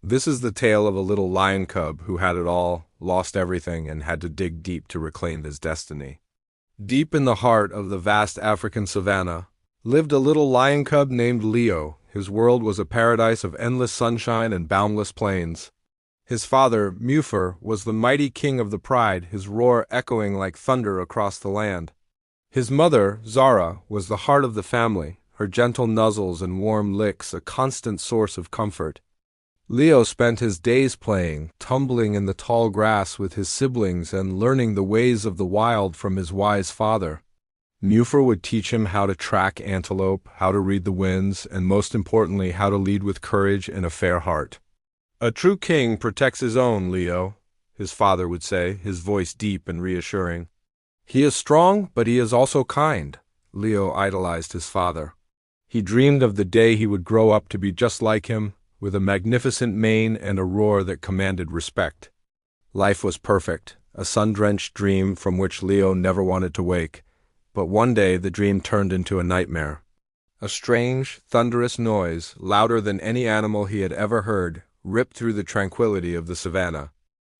This is the tale of a little lion cub who had it all, lost everything, and had to dig deep to reclaim his destiny. Deep in the heart of the vast African savanna lived a little lion cub named Leo. His world was a paradise of endless sunshine and boundless plains. His father, Mufer, was the mighty king of the pride, his roar echoing like thunder across the land. His mother, Zara, was the heart of the family, her gentle nuzzles and warm licks a constant source of comfort. Leo spent his days playing, tumbling in the tall grass with his siblings and learning the ways of the wild from his wise father. Mufer would teach him how to track antelope, how to read the winds, and most importantly, how to lead with courage and a fair heart. "A true king protects his own, Leo," his father would say, his voice deep and reassuring. "He is strong, but he is also kind." Leo idolized his father. He dreamed of the day he would grow up to be just like him, with a magnificent mane and a roar that commanded respect. Life was perfect, a sun-drenched dream from which Leo never wanted to wake. But one day the dream turned into a nightmare. A strange, thunderous noise, louder than any animal he had ever heard, ripped through the tranquility of the savannah.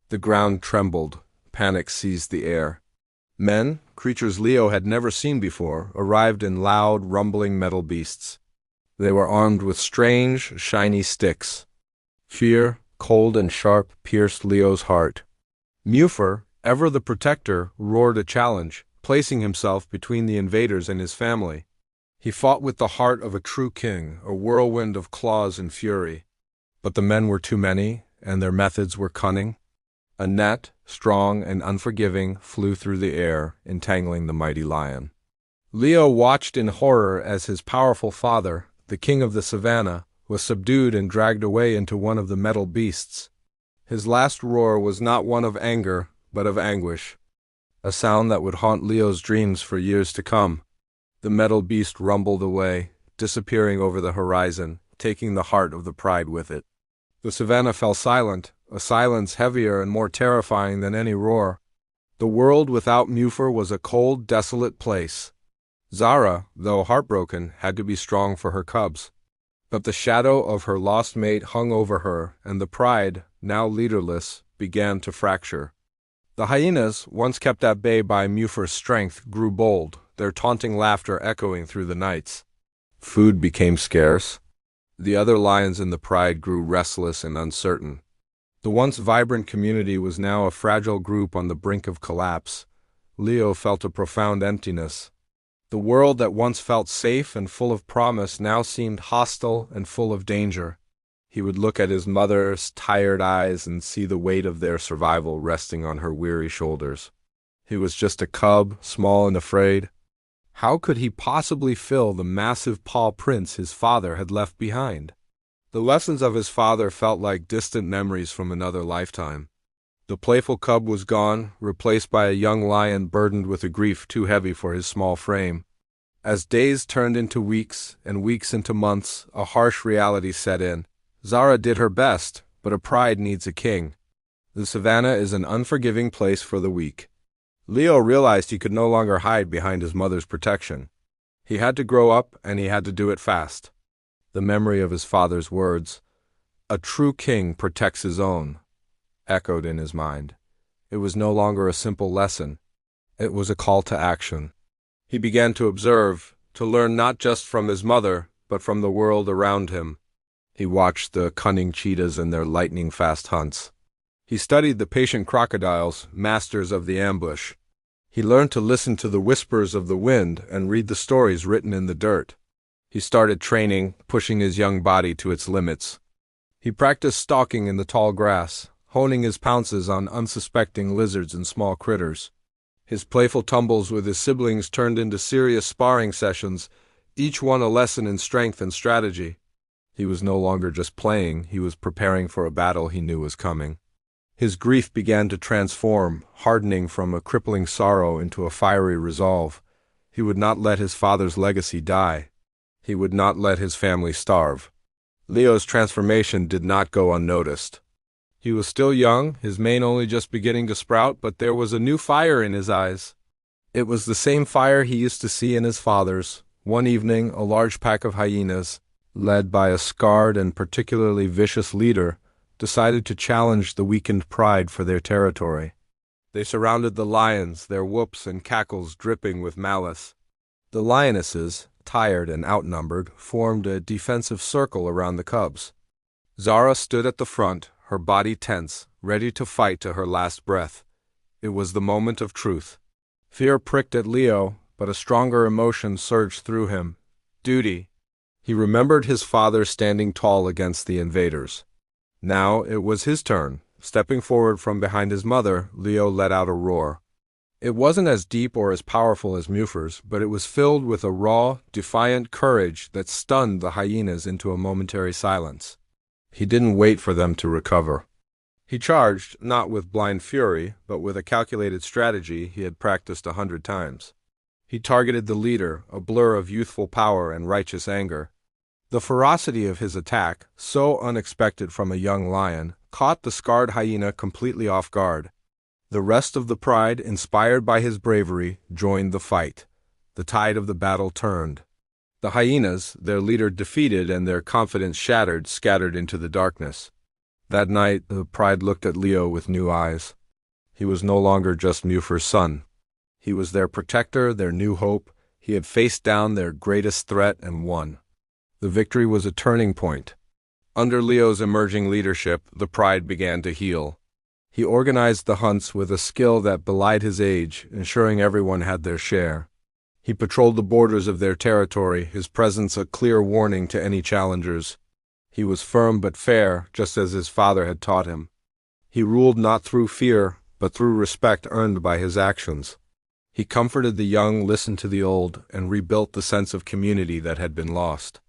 The ground trembled. Panic seized the air. Men, creatures Leo had never seen before, arrived in loud, rumbling metal beasts. They were armed with strange, shiny sticks. Fear, cold and sharp, pierced Leo's heart. Mufer, ever the protector, roared a challenge, placing himself between the invaders and his family. He fought with the heart of a true king, a whirlwind of claws and fury. But the men were too many, and their methods were cunning. A net, strong and unforgiving, flew through the air, entangling the mighty lion. Leo watched in horror as his powerful father, the king of the savannah, was subdued and dragged away into one of the metal beasts. His last roar was not one of anger, but of anguish, a sound that would haunt Leo's dreams for years to come. The metal beast rumbled away, disappearing over the horizon, taking the heart of the pride with it. The savannah fell silent, a silence heavier and more terrifying than any roar. The world without Mufer was a cold, desolate place. Zara, though heartbroken, had to be strong for her cubs. But the shadow of her lost mate hung over her, and the pride, now leaderless, began to fracture. The hyenas, once kept at bay by Mufer's strength, grew bold, their taunting laughter echoing through the nights. Food became scarce. The other lions in the pride grew restless and uncertain. The once vibrant community was now a fragile group on the brink of collapse. Leo felt a profound emptiness. The world that once felt safe and full of promise now seemed hostile and full of danger. He would look at his mother's tired eyes and see the weight of their survival resting on her weary shoulders. He was just a cub, small and afraid. How could he possibly fill the massive paw prints his father had left behind? The lessons of his father felt like distant memories from another lifetime. The playful cub was gone, replaced by a young lion burdened with a grief too heavy for his small frame. As days turned into weeks and weeks into months, a harsh reality set in. Zara did her best, but a pride needs a king. The savannah is an unforgiving place for the weak. Leo realized he could no longer hide behind his mother's protection. He had to grow up, and he had to do it fast. The memory of his father's words, "A true king protects his own," echoed in his mind. It was no longer a simple lesson. It was a call to action. He began to observe, to learn not just from his mother, but from the world around him. He watched the cunning cheetahs and their lightning-fast hunts. He studied the patient crocodiles, masters of the ambush. He learned to listen to the whispers of the wind and read the stories written in the dirt. He started training, pushing his young body to its limits. He practiced stalking in the tall grass, honing his pounces on unsuspecting lizards and small critters. His playful tumbles with his siblings turned into serious sparring sessions, each one a lesson in strength and strategy. He was no longer just playing, he was preparing for a battle he knew was coming. His grief began to transform, hardening from a crippling sorrow into a fiery resolve. He would not let his father's legacy die. He would not let his family starve. Leo's transformation did not go unnoticed. He was still young, his mane only just beginning to sprout, but there was a new fire in his eyes. It was the same fire he used to see in his father's. One evening, a large pack of hyenas, led by a scarred and particularly vicious leader, decided to challenge the weakened pride for their territory. They surrounded the lions, their whoops and cackles dripping with malice. The lionesses, tired and outnumbered, formed a defensive circle around the cubs. Zara stood at the front, her body tense, ready to fight to her last breath. It was the moment of truth. Fear pricked at Leo, but a stronger emotion surged through him: duty. He remembered his father standing tall against the invaders. Now it was his turn. Stepping forward from behind his mother, Leo let out a roar. It wasn't as deep or as powerful as Mufer's, but it was filled with a raw, defiant courage that stunned the hyenas into a momentary silence. He didn't wait for them to recover. He charged, not with blind fury, but with a calculated strategy he had practiced 100 times. He targeted the leader, a blur of youthful power and righteous anger. The ferocity of his attack, so unexpected from a young lion, caught the scarred hyena completely off guard. The rest of the pride, inspired by his bravery, joined the fight. The tide of the battle turned. The hyenas, their leader defeated and their confidence shattered, scattered into the darkness. That night, the pride looked at Leo with new eyes. He was no longer just Mufer's son. He was their protector, their new hope. He had faced down their greatest threat and won. The victory was a turning point. Under Leo's emerging leadership, the pride began to heal. He organized the hunts with a skill that belied his age, ensuring everyone had their share. He patrolled the borders of their territory, his presence a clear warning to any challengers. He was firm but fair, just as his father had taught him. He ruled not through fear, but through respect earned by his actions. He comforted the young, listened to the old, and rebuilt the sense of community that had been lost.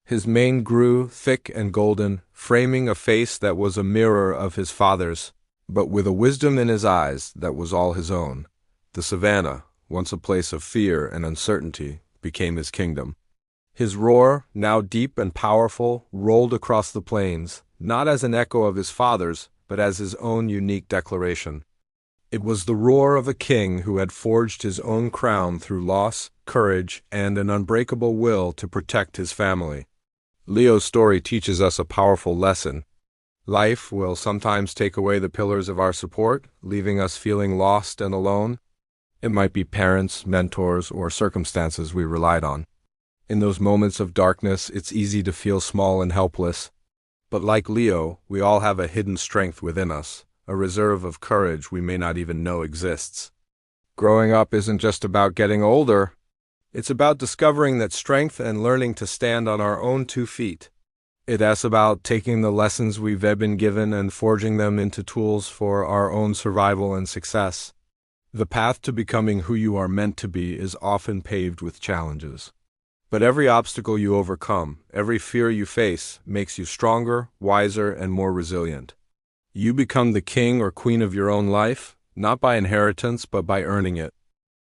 His mane grew thick and golden, framing a face that was a mirror of his father's, but with a wisdom in his eyes that was all his own. The savannah, once a place of fear and uncertainty, became his kingdom. His roar, now deep and powerful, rolled across the plains, not as an echo of his father's, but as his own unique declaration. It was the roar of a king who had forged his own crown through loss, courage, and an unbreakable will to protect his family. Leo's story teaches us a powerful lesson. Life will sometimes take away the pillars of our support, leaving us feeling lost and alone. It might be parents, mentors, or circumstances we relied on. In those moments of darkness, it's easy to feel small and helpless. But like Leo, we all have a hidden strength within us, a reserve of courage we may not even know exists. Growing up isn't just about getting older. It's about discovering that strength and learning to stand on our own 2 feet. It's about taking the lessons we've been given and forging them into tools for our own survival and success. The path to becoming who you are meant to be is often paved with challenges. But every obstacle you overcome, every fear you face, makes you stronger, wiser, and more resilient. You become the king or queen of your own life, not by inheritance, but by earning it.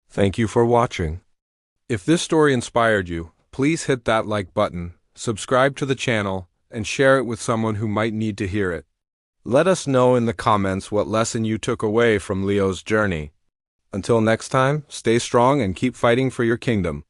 Thank you for watching. If this story inspired you, please hit that like button, subscribe to the channel, and share it with someone who might need to hear it. Let us know in the comments what lesson you took away from Leo's journey. Until next time, stay strong and keep fighting for your kingdom.